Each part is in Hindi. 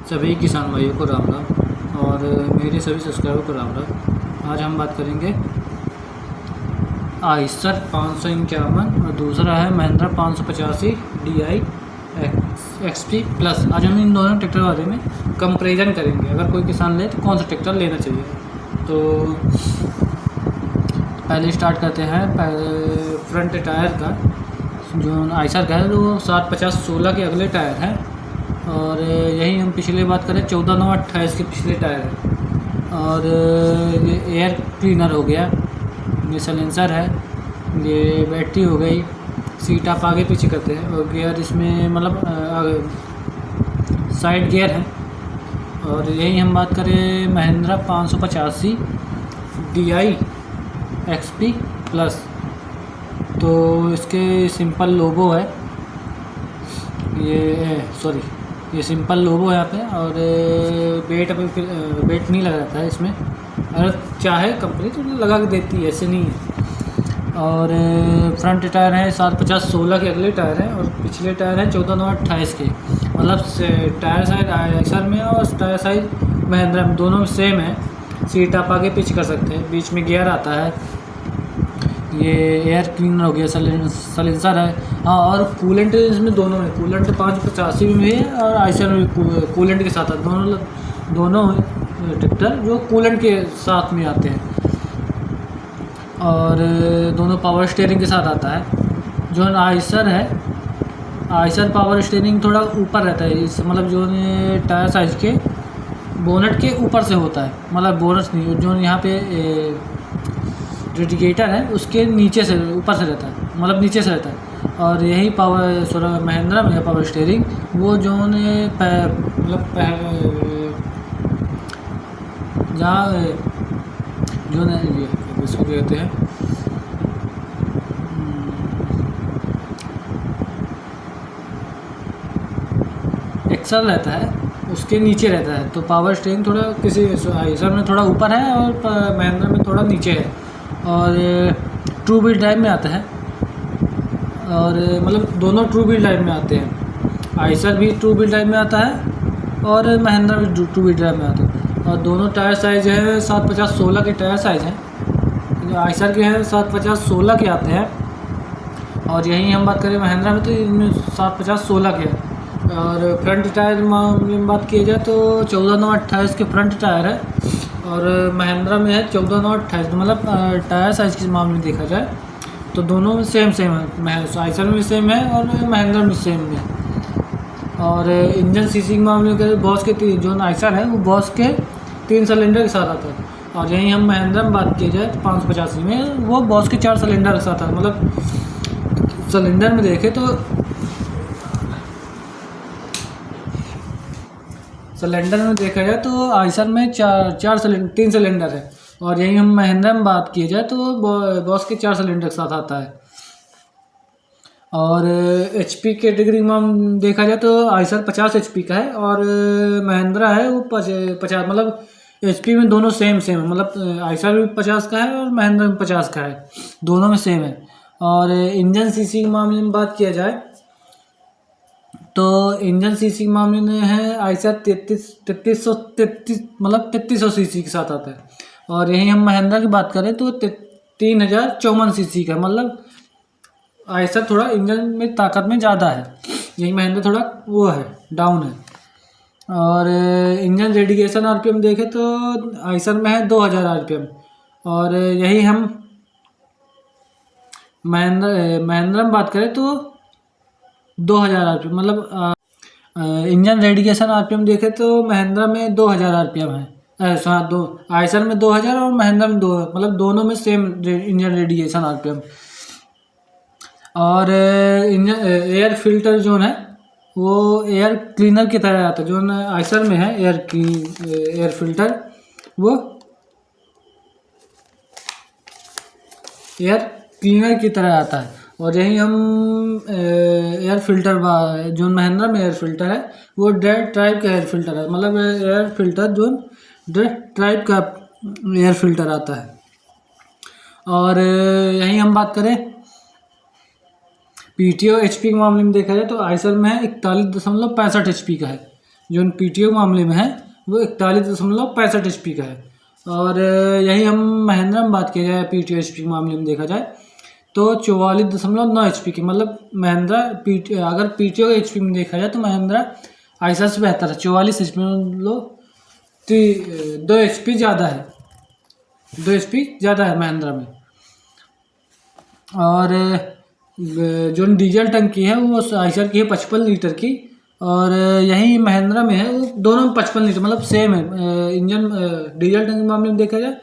सभी किसान भाइयों को राम राम और मेरे सभी सब्सक्राइबर को राम राम। आज हम बात करेंगे आइसर 551 और दूसरा है महिंद्रा 585 DI XP प्लस। आज हम इन दोनों ट्रैक्टर के बारे में कंपैरिजन करेंगे। अगर कोई किसान ले तो कौन सा ट्रैक्टर लेना चाहिए। तो पहले स्टार्ट करते हैं फ्रंट टायर का। जो आइसर का है वो 750/16 के अगले टायर हैं और यही हम पिछले बात करें 14/9/28 के पिछले टायर हैं। और ये एयर क्लीनर हो गया, ये सलेंसर है, ये बैटरी हो गई, सीट आप आगे पीछे करते हैं और गियर इसमें मतलब साइड गियर है। और यही हम बात करें महिंद्रा 585 DI XP प्लस, तो इसके सिंपल लोगो है, ये सिंपल लोगो है यहाँ पे। और वेट नहीं लगा रहता है इसमें, अगर चाहे कंपनी तो लगा के देती है, ऐसे नहीं है। और फ्रंट टायर है 750/16 के अगले टायर हैं और पिछले टायर हैं 14/9/28 के। मतलब टायर साइज आइसर में और टायर साइज महिंद्रा में दोनों में सेम है। सीट आप आगे पीछे कर सकते हैं, बीच में गियर आता है, ये एयर क्लीनर हो गया, सलेंसर है। हाँ, और कूलेंट इसमें दोनों में, कूलेंट 585 में है और आइसर में कूलेंट के साथ दोनों ट्रैक्टर जो कूलेंट के साथ में आते हैं। और दोनों पावर स्टीयरिंग के साथ आता है। जो आइसर है, आइसर पावर स्टीयरिंग थोड़ा ऊपर रहता है, इस मतलब जो टायर साइज के बोनट के ऊपर से होता है, मतलब बोनट नहीं, जो यहाँ पे रेडिएटर है उसके नीचे से ऊपर से रहता है, मतलब नीचे से रहता है। और यही महिंद्रा में पावर स्टीयरिंग वो जो मतलब जहाँ जो ये इसको कहते हैं एक्सल रहता है, उसके नीचे रहता है। तो पावर स्टीयरिंग थोड़ा किसी आइसर में थोड़ा ऊपर है और महिंद्रा में थोड़ा नीचे है। और ट्रू व्हील ड्राइव में आता है, और मतलब दोनों ट्रू व्हील ड्राइव में आते हैं। आइसर भी ट्रू व्हील ड्राइव में आता है और महिंद्रा भी ट्रू व्हील ड्राइव में आता है। और दोनों टायर साइज है 750/16 के टायर साइज हैं। जो आइसर के हैं 750/16 के आते हैं और यहीं हम बात करें महिंद्रा में तो इनमें 750/16 के हैं। और फ्रंट टायर में बात की जाए तो 14/9/28 के फ्रंट टायर है और महिंद्रा में है 14/9/28। मतलब टायर साइज़ के मामले में देखा जाए तो दोनों में सेम है, आइसर में भी सेम है और महिंद्रा में सेम है। और इंजन सीसी के मामले में बॉस के जो आइसर है वो बॉस के 3 सिलेंडर के साथ आता है। और यहीं हम महिंद्रा में बात की जाए तो 585 में वो बॉस के 4 सिलेंडर के साथ आता है। मतलब सिलेंडर में देखें तो सिलेंडर में देखा जाए तो आइसर में 3 सिलेंडर है और यही हम महिंद्रा में बात की जाए तो बॉस के 4 सिलेंडर के साथ आता है। और HP कैटेगरी में हम देखा जाए तो आइसर 50 HP का है और महिंद्रा है वो 50, मतलब HP में दोनों सेम है। मतलब आइसर भी 50 का है और महिंद्रा भी 50 का है, दोनों में सेम है। और इंजन सीसी के मामले में बात किया जाए तो इंजन सीसी के मामले में है आइसर 3333 मतलब 3300 सीसी के साथ आता है। और यही हम महिंद्रा की बात करें तो 3054 सीसी का, मतलब आइसर थोड़ा इंजन में ताकत में ज़्यादा है, यही महिंद्रा थोड़ा वो है, डाउन है। और इंजन रेडिएशन RPM देखें तो आइसर में है 2000 RPM और यही हम महिंद्रा में बात करें तो 2000 RPM। मतलब इंजन रेडिएशन RPM देखें तो महिंद्रा में 2000 RPM है, आइसर में 2000 और महिंद्रा में 2, मतलब दोनों में सेम इंजन रेडिएशन RPM। और इंजन एयर फिल्टर जो है वो एयर क्लीनर की तरह आता है। जो आइसर में है एयर फिल्टर वो एयर क्लीनर की तरह आता है। और यही हम एयर फिल्टर जो महिंद्रा में एयर फिल्टर है वो डायरेक्ट टाइप का एयर फिल्टर है, मतलब एयर फिल्टर जो डायरेक्ट टाइप का एयर फिल्टर आता है। और यही हम बात करें PTO HP के मामले में देखा जाए तो आइसर में है 41.65 HP का है जो पीटीओ मामले में है वो 41.65 HP का है। और यही हम महिंद्रा में बात किया जाए पीटीओ HP के मामले में देखा जाए तो 44.9 HP की, मतलब महिंद्रा अगर पीटीओ के HP में देखा जाए तो महिंद्रा आइशर से बेहतर है। 44 HP में लो 2 HP ज़्यादा है, 2 HP ज़्यादा है महिंद्रा में। और जो डीजल टंकी है वो आइशर की है 55 लीटर की, और यही महिंद्रा में है वो दोनों में 55 लीटर, मतलब सेम है। इंजन डीजल टंकी के मामले में देखा जाए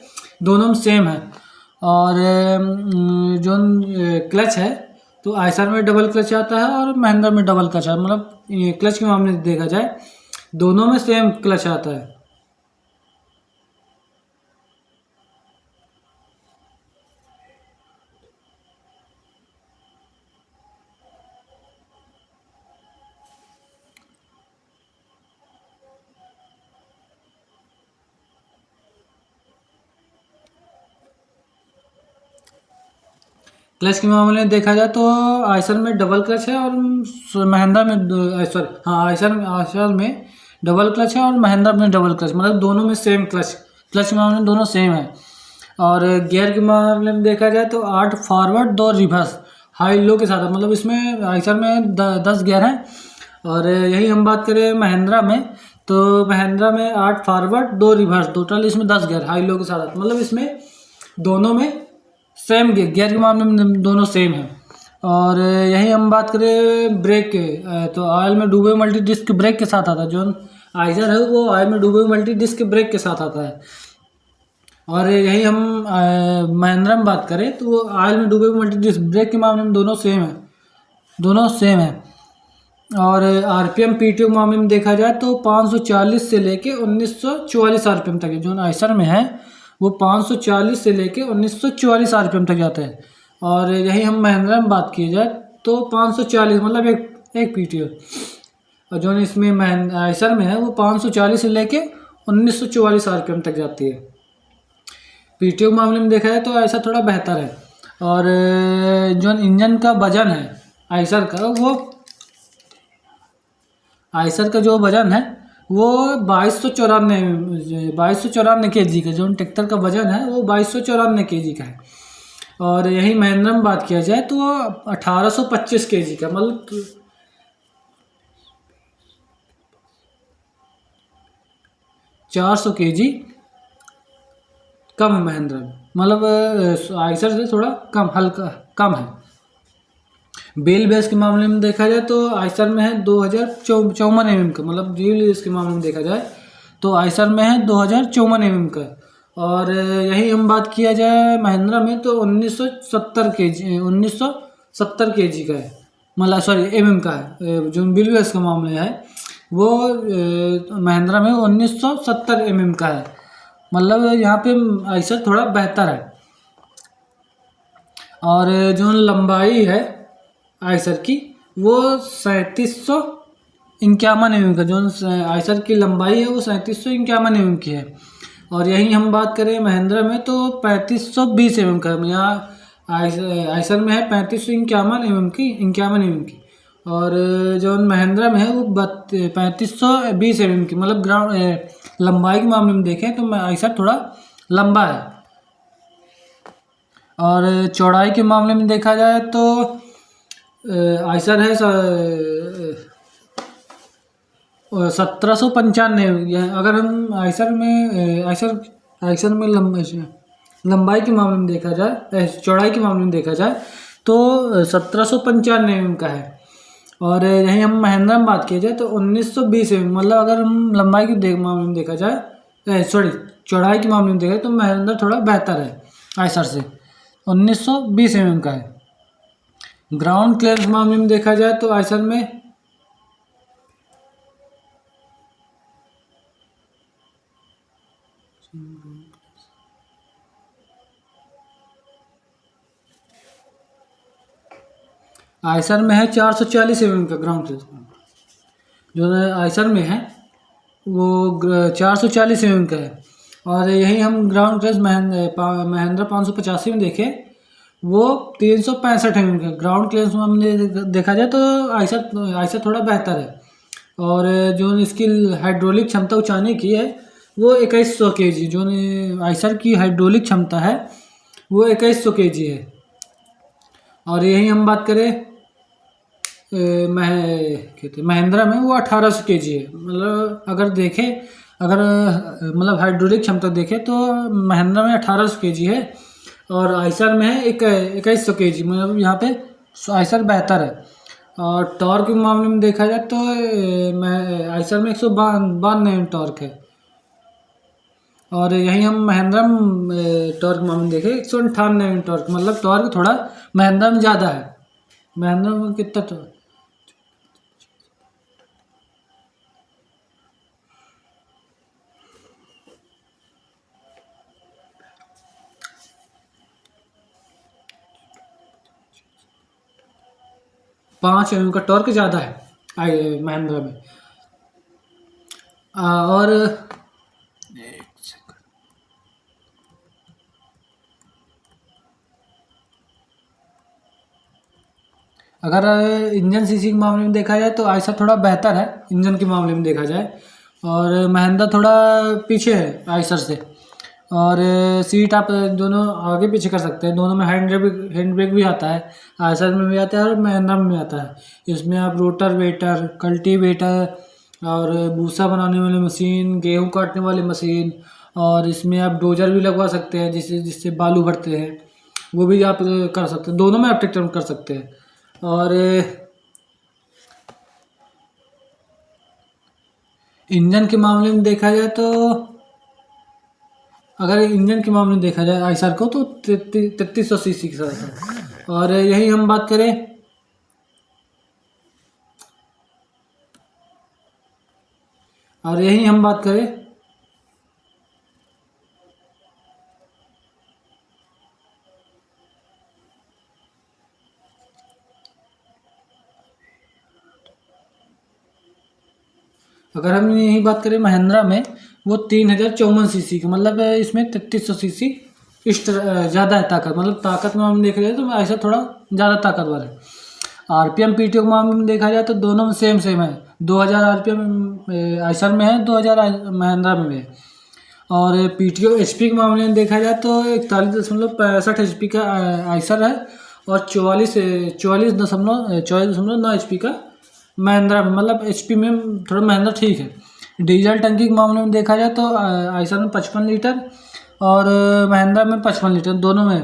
दोनों में सेम है। और जो क्लच है तो आइशर में डबल क्लच आता है और महिंद्रा में डबल क्लच आता है, मतलब क्लच के मामले में देखा जाए दोनों में सेम क्लच आता है। क्लच के मामले में देखा जाए तो आइशर में डबल क्लच है और महिंद्रा में आइशर में डबल क्लच है और महिंद्रा में डबल क्लच, मतलब दोनों में सेम क्लच के मामले में दोनों सेम है। और गियर के मामले में देखा जाए तो 8 फॉरवर्ड 2 रिवर्स हाई लो के साथ है, मतलब इसमें आइशर में 10 गियर हैं। और यही हम बात करें महिंद्रा में तो महिंद्रा में 8 फॉरवर्ड 2 रिवर्स, टोटल इसमें 10 गियर हाई लो के साथ, मतलब इसमें दोनों में सेम गियर के मामले में दोनों सेम है। और यही हम बात करें ब्रेक के तो ऑयल में डूबे मल्टी डिस्क ब्रेक के साथ आता है। जो आइशर है वो ऑयल में डूबे मल्टी डिस्क ब्रेक के साथ आता है। और यही हम महिंद्रा में बात करें तो वो ऑयल में डूबे मल्टी डिस्क ब्रेक के मामले में दोनों सेम है। और आरपीएम पीटीओ के मामले में देखा जाए तो 540 से लेके 1944 आरपीएम तक है। जो आइशर में है वो 540 से लेके 1944 आरपीएम तक जाता है। और यही हम महिंद्रा में बात की जाए तो 540, मतलब एक पीटीओ, और जो इसमें आइशर में है वो 540 से लेके 1944 आरपीएम तक जाती है। पीटीओ के मामले में देखा जाए तो ऐसा थोड़ा बेहतर है। और जो इंजन का वजन है आइशर का जो वजन है वो 2294 kg का, जो ट्रैक्टर का वजन है वो 2294 kg का है। और यही महिंद्रा में बात किया जाए तो वो 1825 kg का, मतलब 400 kg कम है महिंद्रा में, मतलब आइशर से थोड़ा कम है। व्हील बेस के मामले में देखा जाए तो आइशर में है 2054 mm का, मतलब व्हील बेस के मामले में देखा जाए तो आइशर में है 2054 mm का। और यही हम बात किया जाए महिंद्रा में तो 1970 kg का है, मतलब सॉरी mm का है। जो व्हील बेस का मामले है वो महिंद्रा में 1970 mm का है, मतलब यहाँ पे आइशर थोड़ा बेहतर है। और जो लंबाई है आइशर की वो 3751 mm का, जो आइशर की लंबाई है वो 3751 mm की है। और यही हम बात करें महिंद्रा में तो 3520 mm का, यहाँ आइशर में है 3551 mm की, और जो महिंद्रा में है वो 3520 mm की, मतलब लंबाई के मामले में देखें तो आइशर थोड़ा लंबा है। और चौड़ाई के मामले में देखा जाए तो आइशर है 1795। अगर हम आइशर में लंबाई के मामले में देखा जाए, चौड़ाई के मामले में देखा जाए तो 1795 mm का है। और यहीं हम महिंद्रा में बात किया जाए तो 1920 mm, मतलब अगर हम लंबाई के मामले में देखा जाए चौड़ाई के मामले में देखा जाए तो महिंद्रा थोड़ा बेहतर है आइशर से, 1920 mm का है। ग्राउंड क्लियरेंस मामले में देखा जाए तो आइशर में है 440 mm का ग्राउंड क्लियरेंस, जो आइशर में है वो 440 mm का है। और यही हम ग्राउंड क्लियरेंस महिंद्रा 585 में देखें वो 365 mm का ग्राउंड क्लियरेंस में हमने देखा जाए तो आइशर थोड़ा बेहतर है। और जो इसकी हाइड्रोलिक क्षमता ऊंचाने की है वो 2100 kg। जो आइसर की हाइड्रोलिक क्षमता है वो 2100 kg है। और यही हम बात करें महिंद्रा में वो 1800 kg है। मतलब अगर देखें, अगर मतलब हाइड्रोलिक क्षमता देखें तो महिंद्रा में 1800 kg है और आइसर में है 2100 kg। मतलब यहाँ पे आइसर बेहतर है। और टॉर्क के मामले में देखा जाए तो मैं आइसर में 192 टॉर्क है। और यहीं हम महिंद्रा में टॉर्क मामले में देखें 198 टॉर्क। मतलब टॉर्क थोड़ा महिंद्रा में ज़्यादा है। महिंद्रा में कितना टॉर्क? 5 mm का टॉर्क ज़्यादा है महिंद्रा में। और अगर इंजन सीसी के मामले में देखा जाए तो आइसर थोड़ा बेहतर है इंजन के मामले में देखा जाए। और महिंद्रा थोड़ा पीछे है आइसर से। और सीट आप दोनों आगे पीछे कर सकते हैं। दोनों में हैंड ब्रेक भी आता है। आइसर में भी आता है और महिंद्रा में भी आता है। इसमें आप रोटर वेटर, कल्टीवेटर और भूसा बनाने वाली मशीन, गेहूँ काटने वाली मशीन, और इसमें आप डोजर भी लगवा सकते हैं जिससे बालू भरते हैं, वो भी आप कर सकते हैं। दोनों में आप ट्रैक्टर में कर सकते हैं। और इंजन के मामले में देखा जाए तो अगर इंजन के मामले में देखा जाए आइसर को तो 3300 सीसी के साथ है। और यही हम बात करें अगर हम यही बात करें महिंद्रा में वो 3054 सीसी का। मतलब इसमें 3300 सीसी इस ज़्यादा है ताकत। मतलब ताकत में हम देख रहे हैं तो ऐसा थोड़ा ज़्यादा ताकतवर है। आरपीएम पीटीओ के मामले में देखा जाए तो दोनों में सेम है। 2000 आरपीएम आइसर में है, 2000 महिंद्रा में है। और पीटीओ एचपी के मामले में देखा जाए तो 41.65 एचपी का आइसर है और 44.9 एचपी का महिंद्रा में। मतलब एचपी में थोड़ा महिंद्रा ठीक है। डीजल टंकी के मामले में देखा जाए तो आइसर में 55 लीटर और महिंद्रा में 55 लीटर दोनों में।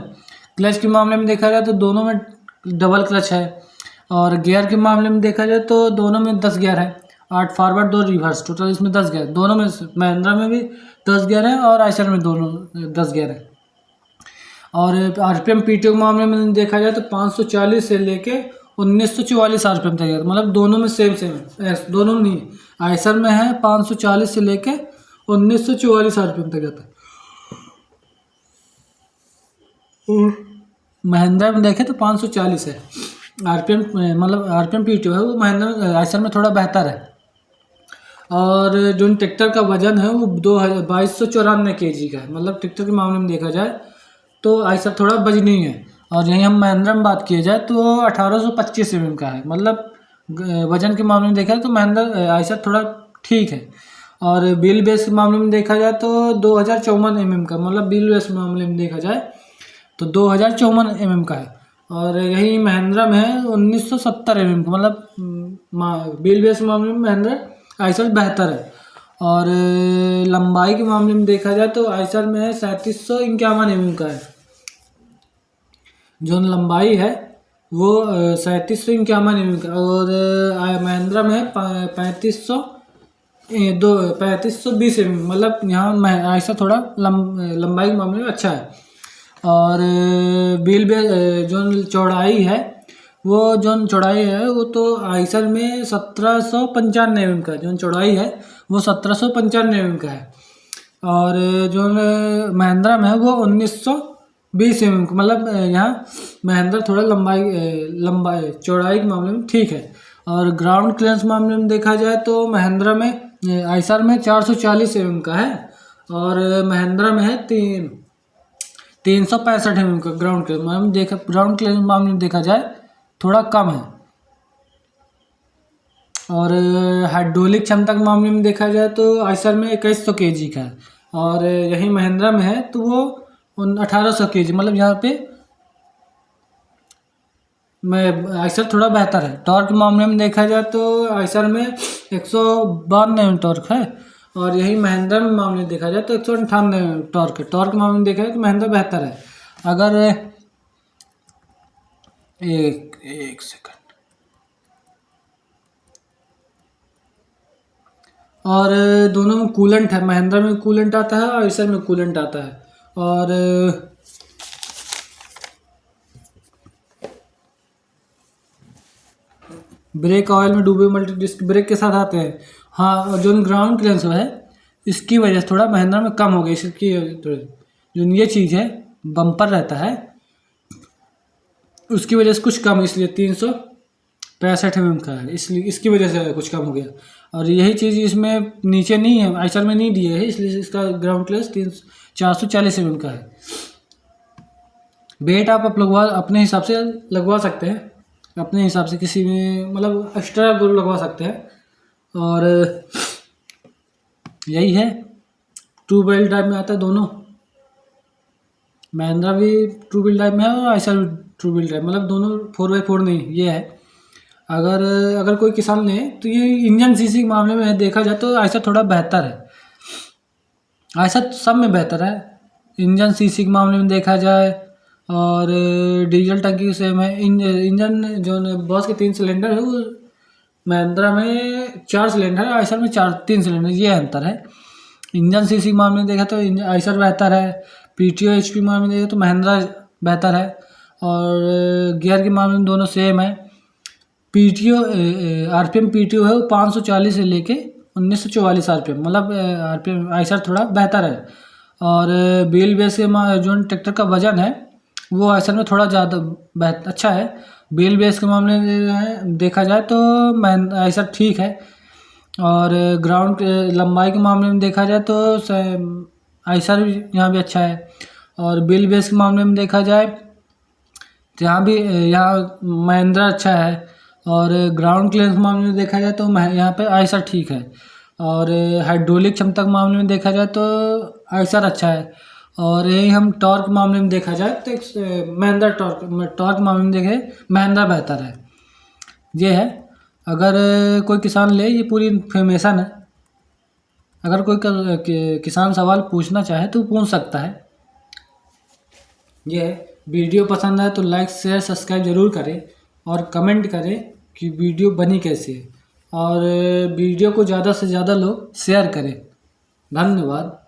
क्लच के मामले में देखा जाए तो दोनों में डबल क्लच है। और गियर के मामले में देखा जाए तो दोनों में 10 गियर है, 8 फॉरवर्ड 2 रिवर्स, टोटल इसमें 10 गियर। दोनों में महिंद्रा में भी 10 गियर है और आइसर में दोनों 10 गियर है। और आरपीएम पीटीओ के मामले में देखा जाए तो 540 से लेके 1944 आरपीएम तक है। मतलब दोनों में सेम है, दोनों में नहीं। आइसर में है 540 से लेके 1944 आरपीएम तक जाता है। महिंद्रा में देखें तो 540 है आरपीएम। मतलब आरपीएम पीटीओ है वो महिंद्रा आइसर में थोड़ा बेहतर है। और जो ट्रैक्टर का वजन है वो 2294 kg का है। मतलब ट्रैक्टर के मामले में देखा जाए तो आइसर थोड़ा वजनी है। और यहीं हम महिंद्रा में बात किया जाए तो 1825 mm का है। मतलब वजन के मामले में देखा जाए तो महिंद्रा आइसर थोड़ा ठीक है। और व्हील बेस के मामले में देखा जाए तो 2054 mm का। मतलब व्हील बेस के मामले में देखा जाए तो 2054 mm का है। और यही महिंद्रा में है 1970 mm का। मतलब व्हील बेस के मामले में महिंद्रा आइसर बेहतर है। और लंबाई के मामले में देखा जाए तो आइसर में है 3751 mm का है। जो लंबाई है वो 3751 mm का। और महिंद्रा में है 3520 mm। मतलब यहाँ आइसर थोड़ा लंबाई के मामले में अच्छा है। और व्हील बेस जो चौड़ाई है वो तो आइसर में 1795 mm का। जो चौड़ाई है वो 1795 mm का है। और जो महिंद्रा में है वो 1920 mm का। मतलब यहाँ महिंद्रा थोड़ा लंबाई चौड़ाई के मामले में ठीक है। और ग्राउंड क्लियरेंस मामले में देखा जाए तो महिंद्रा में आइसर में 440 mm का है और महिंद्रा में है 365 mm का ग्राउंड क्लियरेंस मामले में देखा जाए थोड़ा कम है। और हाइड्रोलिक क्षमता के मामले में देखा जाए तो आइसर में 2100 kg का है, और यही महिंद्रा में है तो वो 1800 kg, मतलब यहाँ पे मैं आइसर थोड़ा बेहतर है। टॉर्क के मामले में देखा जाए तो आइसर में 152 टॉर्क है, और यही महिंद्रा में मामले में देखा जाए तो 198 टॉर्क है। टॉर्क के मामले में देखा जाए तो महिंद्रा बेहतर है। अगर एक सेकंड, और दोनों में कूलेंट है, महिंद्रा में कूलेंट आता है और आइसर में कूलेंट आता है। और ब्रेक ऑयल में डूबे मल्टी डिस्क ब्रेक के साथ आते हैं। हाँ, और जो ग्राउंड क्लियरेंस है इसकी वजह से थोड़ा महिंद्रा में कम हो गई। इसकी जो ये चीज़ है, बम्पर रहता है, उसकी वजह से कुछ कम, इसलिए 365 mm का है, इसलिए इसकी वजह से कुछ कम हो गया। और यही चीज़ इसमें नीचे नहीं है, आइसर में नहीं दिए है, इसलिए इसका ग्राउंड क्लियरेंस 440 mm का है। बेट आप लगवा अपने हिसाब से लगवा सकते हैं, अपने हिसाब से किसी में मतलब एक्स्ट्रा लगवा सकते हैं। और यही है, टू व्हील ड्राइव में आता है दोनों। महिंद्रा भी टू व्हील ड्राइव में है और आइसर भी टू व्हील ड्राइव, मतलब दोनों 4x4 नहीं, ये है। अगर कोई किसान ले तो ये इंजन सीसी के मामले में देखा जाए तो आइसर थोड़ा बेहतर है। आइसर सब में बेहतर है, इंजन सीसी के मामले में देखा जाए, और डीजल टंकी सेम है। इंजन जो बॉस के 3 सिलेंडर है वो महिंद्रा में 4 सिलेंडर है, आइसर में 3 सिलेंडर, ये अंतर है। इंजन सीसी के मामले में देखा तो आइसर बेहतर है। पीटीओ एचपी मामले में देखा तो महिंद्रा बेहतर है। और गियर के मामले में दोनों सेम है। पीटीओ आरपीएम पीटीओ है वो 540 से लेके 1944 आरपीएम, मतलब आरपीएम आइसर थोड़ा बेहतर है। और व्हील बेस के जो ट्रैक्टर का वजन है वो आइसर में थोड़ा ज़्यादा अच्छा है। व्हील बेस के मामले में देखा जाए तो आइसर ठीक है। और ग्राउंड लंबाई के मामले में देखा जाए तो आइसर यहाँ भी अच्छा है। और व्हील बेस के मामले में देखा जाए तो यहाँ महिंद्रा अच्छा है। और ग्राउंड क्लियरेंस के मामले में देखा जाए तो यहाँ पे आइसर ठीक है। और हाइड्रोलिक क्षमता के मामले में देखा जाए तो आइसर अच्छा है। और यही हम टॉर्क मामले में देखा जाए तो महिंद्रा टॉर्क मामले में देखें महिंद्रा बेहतर है। ये है, अगर कोई किसान ले, ये पूरी इन्फॉर्मेशन है। अगर कोई किसान सवाल पूछना चाहे तो पूछ सकता है। ये है, वीडियो पसंद आए तो लाइक शेयर सब्सक्राइब ज़रूर करें, और कमेंट करें कि वीडियो बनी कैसी है, और वीडियो को ज़्यादा से ज़्यादा लोग शेयर करें। धन्यवाद।